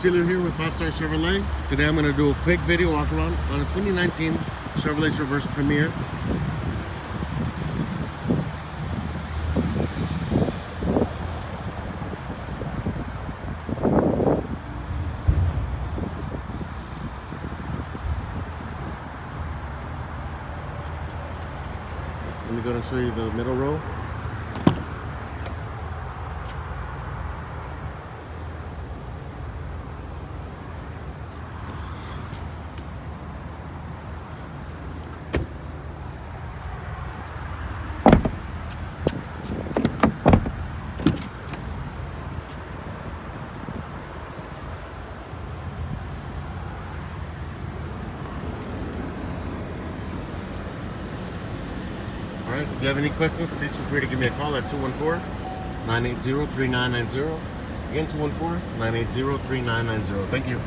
Cecilio here with 5 Star Chevrolet. Today I'm going to do a quick video walk around on a 2019 Chevrolet Traverse Premier. Let me go and show you the middle row. Alright, if you have any questions, please feel free to give me a call at 214-980-3990. Again, 214-980-3990. Thank you.